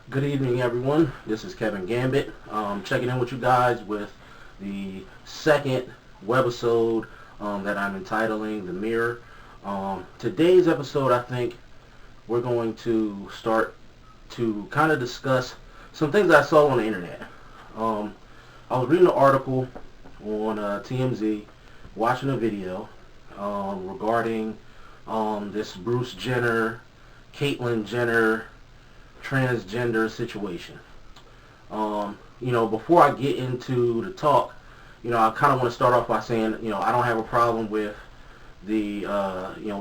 Good evening, everyone. This is GAmbit. Checking in with you guys with the second webisode that I'm entitling The Mirror. Today's episode, I think we're going to start to kind of discuss some things I saw on the internet. I was reading an article on TMZ, watching a video regarding this Bruce Jenner, Caitlyn Jenner transgender situation. Before I get into the talk, I kind of want to start off by saying, I don't have a problem with the,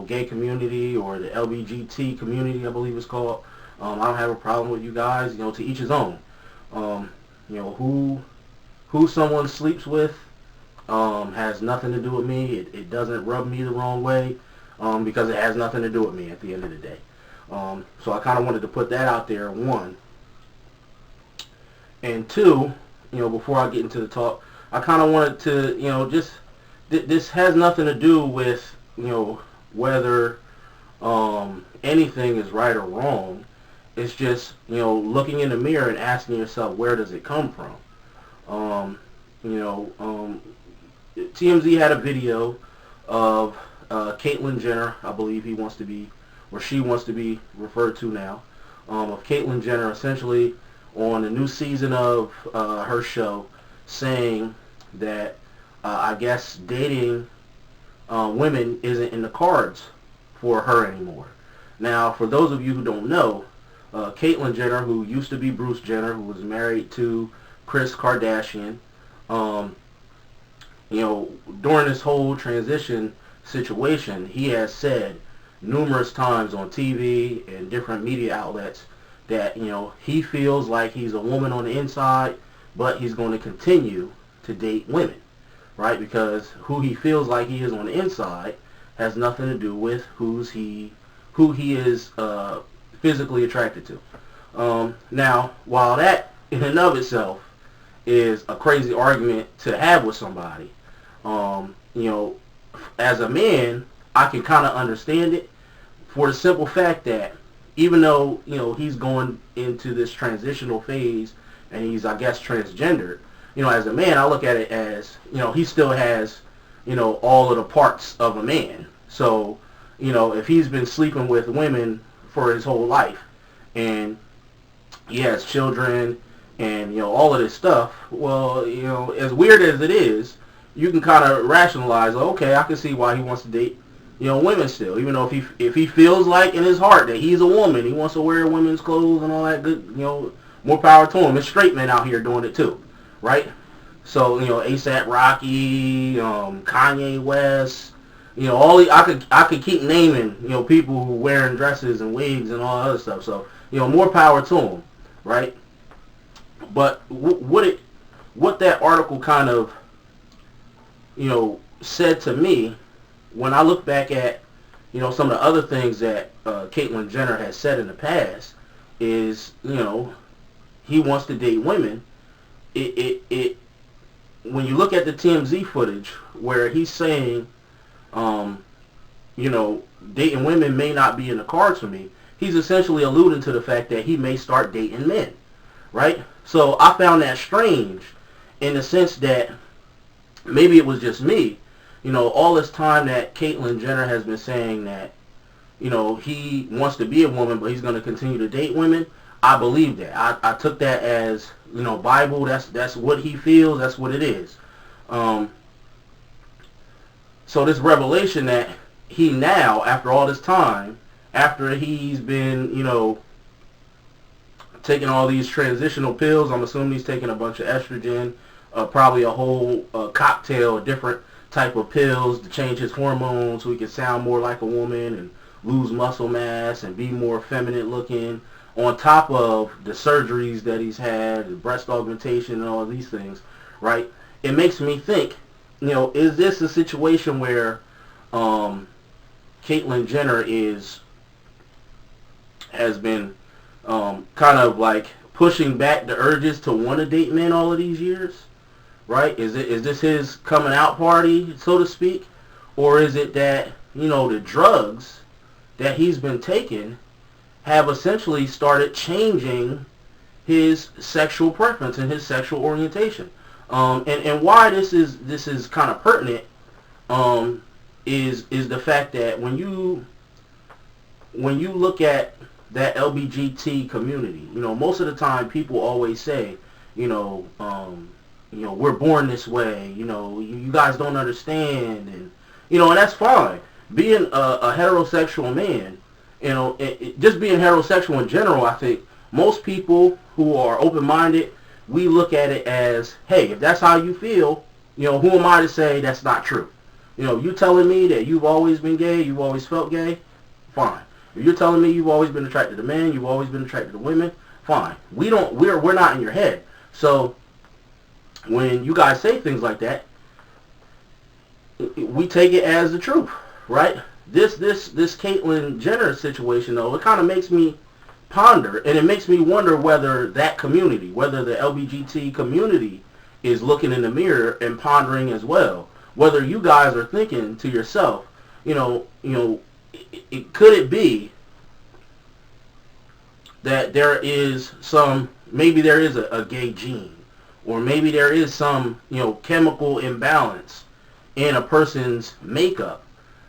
gay community or the LGBT community, I believe it's called. I don't have a problem with you guys, to each his own. Who someone sleeps with has nothing to do with me. It doesn't rub me the wrong way because it has nothing to do with me at the end of the day. So I kind of wanted to put that out there, one. And two, before I get into the talk, I kind of wanted to, this has nothing to do with, whether anything is right or wrong. It's just, looking in the mirror and asking yourself, where does it come from? TMZ had a video of Caitlyn Jenner, I believe he wants to be, or she wants to be referred to now, of Caitlyn Jenner essentially on the new season of her show saying that I guess dating women isn't in the cards for her anymore. Now, for those of you who don't know, Caitlyn Jenner, who used to be Bruce Jenner, who was married to Kris Kardashian, during this whole transition situation, he has said numerous times on TV and different media outlets that, he feels like he's a woman on the inside, but he's going to continue to date women, right? Because who he feels like he is on the inside has nothing to do with who he is physically attracted to. Now, while that in and of itself is a crazy argument to have with somebody, as a man, I can kind of understand it, for the simple fact that even though, he's going into this transitional phase and he's, I guess, transgendered, as a man, I look at it as, he still has, all of the parts of a man. So, if he's been sleeping with women for his whole life and he has children and, all of this stuff, well, as weird as it is, you can kind of rationalize, okay, I can see why he wants to date women still, even though if he feels like in his heart that he's a woman, he wants to wear women's clothes and all that good, more power to him. There's straight men out here doing it too, right? So, ASAP Rocky, Kanye West, I could keep naming, people who wearing dresses and wigs and all that other stuff. So, more power to them, right? But what that article kind of, said to me, when I look back at, some of the other things that Caitlyn Jenner has said in the past, is, he wants to date women. It when you look at the TMZ footage where he's saying, dating women may not be in the cards for me, he's essentially alluding to the fact that he may start dating men, right? So I found that strange in the sense that maybe it was just me. All this time that Caitlyn Jenner has been saying that, he wants to be a woman, but he's going to continue to date women, I believe that. I took that as, Bible. That's what he feels. That's what it is. So this revelation that he now, after all this time, after he's been, taking all these transitional pills, I'm assuming he's taking a bunch of estrogen, probably a whole cocktail of different type of pills to change his hormones so he can sound more like a woman and lose muscle mass and be more feminine looking, on top of the surgeries that he's had, the breast augmentation and all of these things, right? It makes me think, is this a situation where Caitlyn Jenner has been kind of like pushing back the urges to want to date men all of these years? Right? Is this his coming out party, so to speak? Or is it that, the drugs that he's been taking have essentially started changing his sexual preference and his sexual orientation. And why this is kind of pertinent is the fact that when you look at that LBGT community, most of the time people always say, we're born this way, you guys don't understand, and and that's fine. Being a heterosexual man, just being heterosexual in general, I think most people who are open-minded, we look at it as, hey, if that's how you feel, who am I to say that's not true? You telling me that you've always been gay, you've always felt gay, fine. If you're telling me you've always been attracted to men, you've always been attracted to women, fine. We're not in your head. So when you guys say things like that, we take it as the truth, right? This Caitlyn Jenner situation, though, it kind of makes me ponder, and it makes me wonder whether that community, whether the LBGT community is looking in the mirror and pondering as well. Whether you guys are thinking to yourself, could it be that there is maybe there is a gay gene, or maybe there is some, chemical imbalance in a person's makeup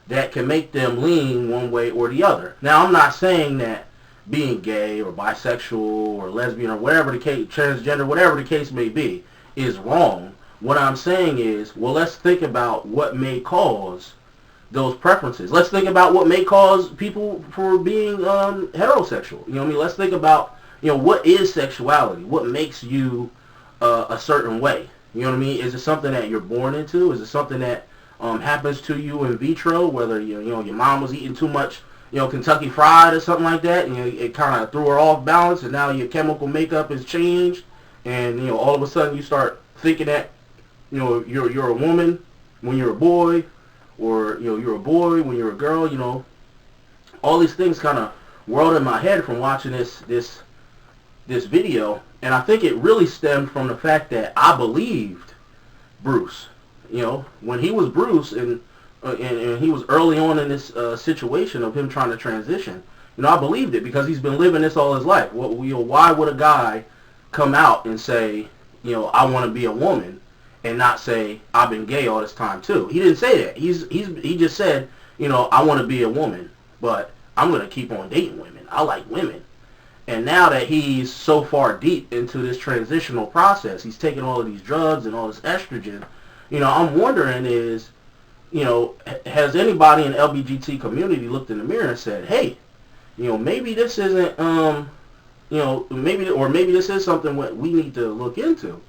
that can make them lean one way or the other. Now, I'm not saying that being gay or bisexual or lesbian or whatever the case, transgender, whatever the case may be, is wrong. What I'm saying is, well, let's think about what may cause those preferences. Let's think about what may cause people for being heterosexual. Let's think about, what is sexuality? What makes you a certain way? Is it something that you're born into? Is it something that happens to you in vitro, whether your mom was eating too much Kentucky Fried or something like that, and it kind of threw her off balance, and now your chemical makeup has changed, and all of a sudden you start thinking that you're a woman when you're a boy, or you're a boy when you're a girl. All these things kind of whirled in my head from watching this video, and I think it really stemmed from the fact that I believed Bruce. When he was Bruce, and he was early on in this situation of him trying to transition, I believed it because he's been living this all his life. Why would a guy come out and say, I want to be a woman, and not say, I've been gay all this time too? He didn't say that. He just said, I want to be a woman, but I'm going to keep on dating women. I like women. And now that he's so far deep into this transitional process, he's taking all of these drugs and all this estrogen, I'm wondering is, has anybody in the LBGT community looked in the mirror and said, hey, maybe this isn't, maybe this is something what we need to look into,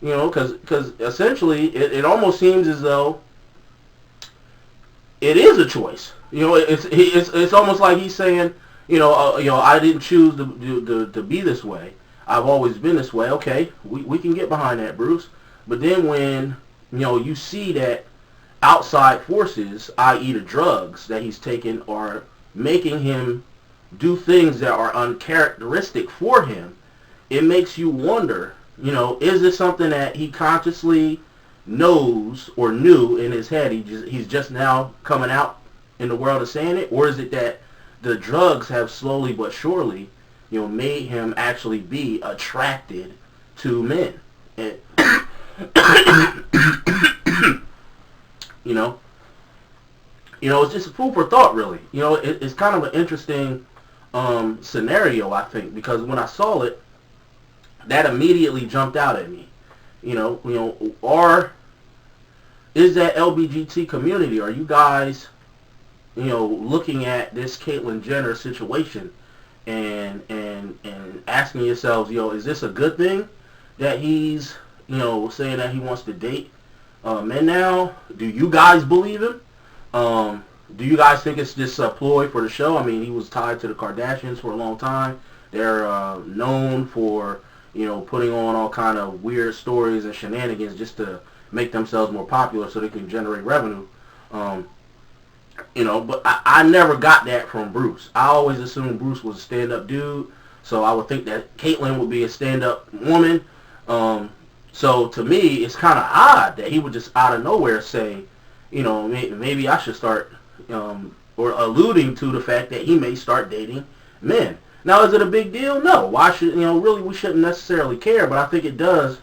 because essentially it almost seems as though it is a choice. It's almost like he's saying, I didn't choose to be this way. I've always been this way. Okay, we can get behind that, Bruce. But then when you see that outside forces, i.e. the drugs that he's taking, are making him do things that are uncharacteristic for him, it makes you wonder, is this something that he consciously knows or knew in his head? He's just now coming out in the world of saying it, or is it that the drugs have slowly but surely, made him actually be attracted to men? And it's just food for thought, really. It's kind of an interesting scenario, I think, because when I saw it, that immediately jumped out at me. Is that LBGT community, are you guys, looking at this Caitlyn Jenner situation and asking yourselves, is this a good thing that he's, saying that he wants to date men now? Do you guys believe him? Do you guys think it's just a ploy for the show? I mean, he was tied to the Kardashians for a long time. They're known for, putting on all kind of weird stories and shenanigans just to make themselves more popular so they can generate revenue. But I never got that from Bruce. I always assumed Bruce was a stand-up dude, so I would think that Caitlyn would be a stand-up woman. So to me, it's kind of odd that he would just out of nowhere say, maybe I should start, or alluding to the fact that he may start dating men. Now, is it a big deal? No. Why should, really we shouldn't necessarily care, but I think it does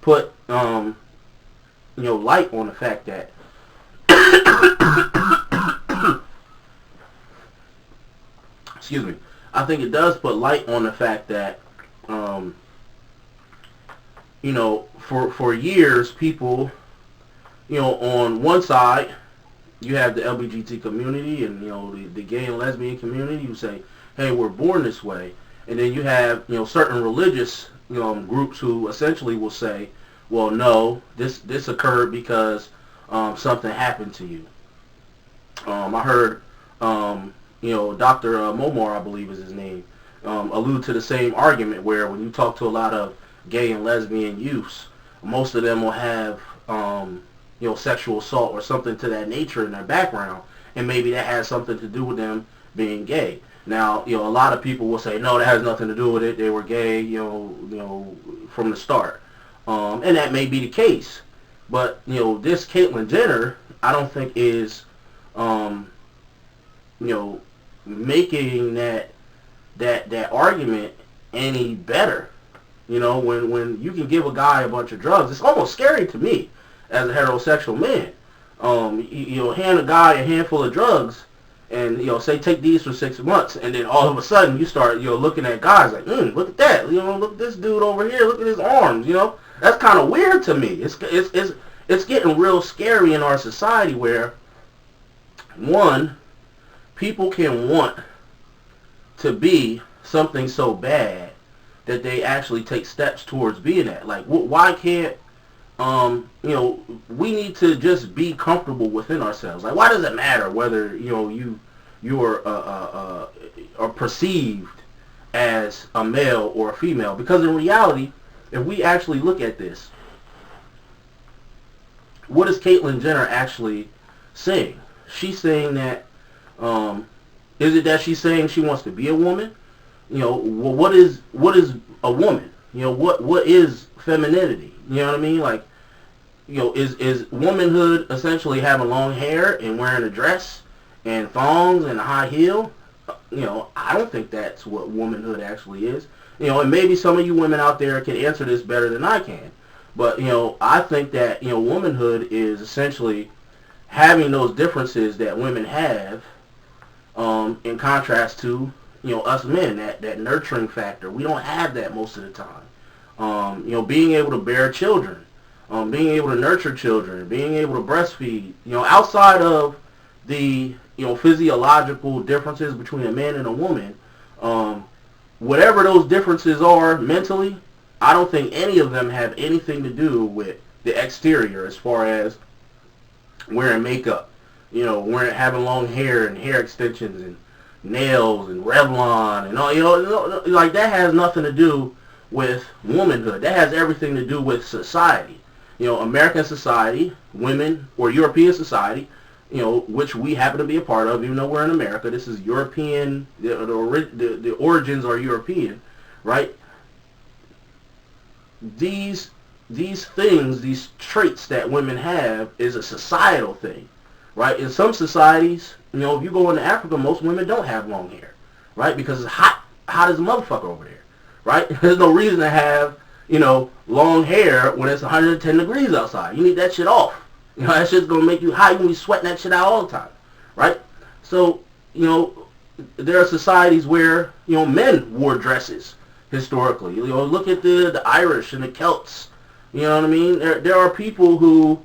put, light on the fact that, excuse me, I think it does put light on the fact that, for years, people, on one side, you have the LGBT community and, the gay and lesbian community who say, hey, we're born this way. And then you have, certain religious, groups who essentially will say, well, no, this occurred because something happened to you. I heard, Dr. Momar, I believe is his name, allude to the same argument where when you talk to a lot of gay and lesbian youths, most of them will have, sexual assault or something to that nature in their background, and maybe that has something to do with them being gay. Now, a lot of people will say, no, that has nothing to do with it. They were gay, from the start. And that may be the case. But, this Caitlyn Jenner, I don't think is, making that argument any better. When you can give a guy a bunch of drugs, it's almost scary to me as a heterosexual man. Hand a guy a handful of drugs and, say take these for 6 months, and then all of a sudden you start, looking at guys like, look at that, look at this dude over here, look at his arms, That's kind of weird to me. It's getting real scary in our society where, one, people can want to be something so bad that they actually take steps towards being that. Like, why can't, we need to just be comfortable within ourselves. Like, why does it matter whether, you are perceived as a male or a female? Because in reality, if we actually look at this, what is Caitlyn Jenner actually saying? She's saying that, is it that she's saying she wants to be a woman? What is a woman? What is femininity? You know what I mean? Like, is womanhood essentially having long hair and wearing a dress and thongs and a high heel? I don't think that's what womanhood actually is. And maybe some of you women out there can answer this better than I can. But, I think that, womanhood is essentially having those differences that women have, in contrast to, us men, that nurturing factor. We don't have that most of the time. Being able to bear children, being able to nurture children, being able to breastfeed, outside of the, physiological differences between a man and a woman, whatever those differences are mentally, I don't think any of them have anything to do with the exterior as far as wearing makeup, having long hair and hair extensions and nails and Revlon and all, like that has nothing to do with womanhood. That has everything to do with society. American society, women, or European society, which we happen to be a part of, even though we're in America. This is European, the origins are European, right? These things, these traits that women have is a societal thing, right? In some societies, if you go into Africa, most women don't have long hair, right? Because it's hot as a motherfucker over there, right? There's no reason to have, long hair when it's 110 degrees outside. You need that shit off. That shit's going to make you hot. You're going to be sweating that shit out all the time, right? So, there are societies where, men wore dresses historically. Look at the Irish and the Celts. You know what I mean? There are people who,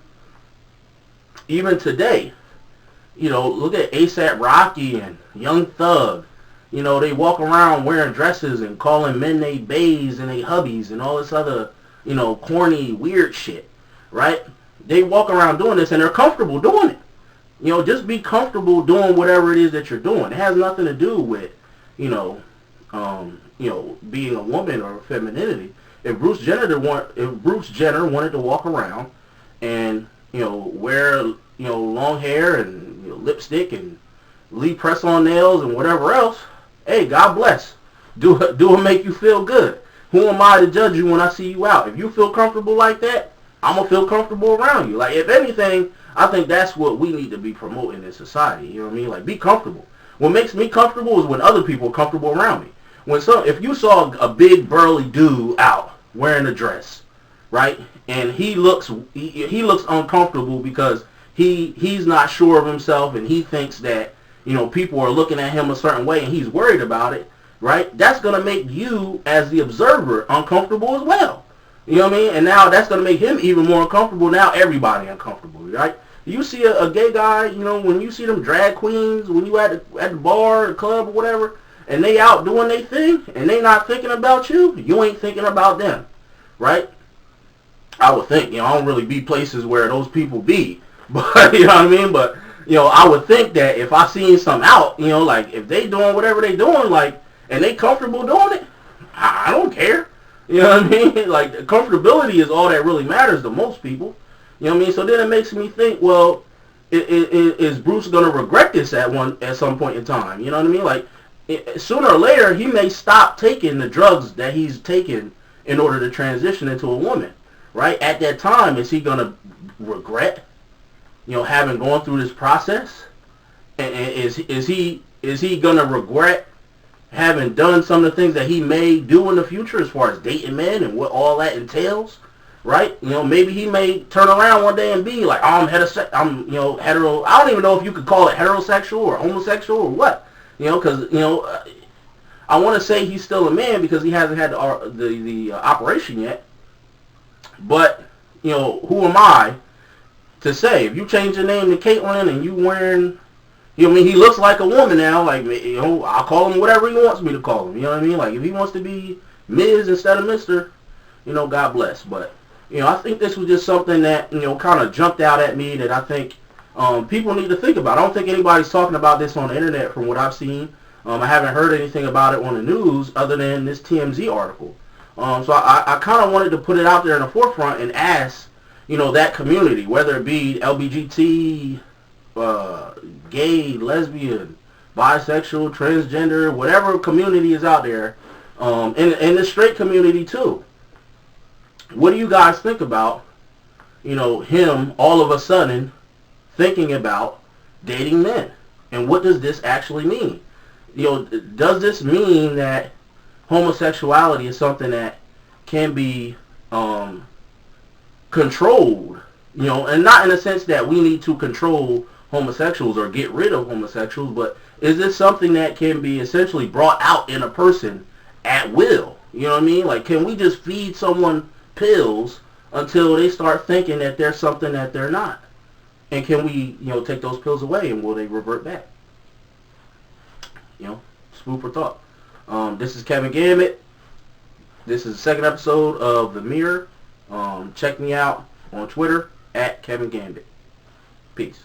even today, look at A$AP Rocky and Young Thug. They walk around wearing dresses and calling men they baes and they hubbies and all this other, corny, weird shit, right? They walk around doing this and they're comfortable doing it. Just be comfortable doing whatever it is that you're doing. It has nothing to do with, being a woman or femininity. If Bruce Jenner wanted to walk around and, wear, long hair and lipstick and leave press on nails and whatever else, hey, God bless. Do it make you feel good. Who am I to judge you when I see you out? If you feel comfortable like that, I'm going to feel comfortable around you. Like, if anything, I think that's what we need to be promoting in society. You know what I mean? Like, be comfortable. What makes me comfortable is when other people are comfortable around me. if you saw a big burly dude out wearing a dress, right, and he looks uncomfortable because he's not sure of himself and he thinks that people are looking at him a certain way and he's worried about it, right? That's gonna make you as the observer uncomfortable as well. You know what I mean? And now that's gonna make him even more uncomfortable. Now everybody uncomfortable, right? You see a gay guy, when you see them drag queens, when you at the bar, the club, or whatever, and they out doing their thing, and they not thinking about you, you ain't thinking about them, right? I would think, I don't really be places where those people be, but you know what I mean? But I would think that if I seen some out, like if they doing whatever they doing, like, and they comfortable doing it, I don't care. You know what I mean? Like, comfortability is all that really matters to most people. You know what I mean? So then it makes me think, well, is Bruce going to regret this at some point in time? You know what I mean? Like, sooner or later, he may stop taking the drugs that he's taking in order to transition into a woman, right? At that time, is he going to regret, having gone through this process? And is he going to regret having done some of the things that he may do in the future as far as dating men and what all that entails? Right? Maybe he may turn around one day and be like, oh, I'm hetero. I don't even know if you could call it heterosexual or homosexual or what. Because, I want to say he's still a man because he hasn't had the operation yet. But, who am I to say? If you change your name to Kaitlyn and you wearing, he looks like a woman now. Like, I'll call him whatever he wants me to call him. You know what I mean? Like, if he wants to be Ms. instead of Mr., God bless. But, I think this was just something that, kind of jumped out at me that I think people need to think about. I don't think anybody's talking about this on the internet from what I've seen. I haven't heard anything about it on the news other than this TMZ article. So I kind of wanted to put it out there in the forefront and ask, that community, whether it be LGBT, gay, lesbian, bisexual, transgender, whatever community is out there, and the straight community too. What do you guys think about, him all of a sudden thinking about dating men? And what does this actually mean? Does this mean that homosexuality is something that can be controlled? And not in the sense that we need to control homosexuals or get rid of homosexuals, but is this something that can be essentially brought out in a person at will? You know what I mean? Like, can we just feed someone pills until they start thinking that they're something that they're not? And can we, take those pills away and will they revert back? Food for thought. This is GAmbit. This is the second episode of The Mirror. Check me out on Twitter at GAmbit. Peace.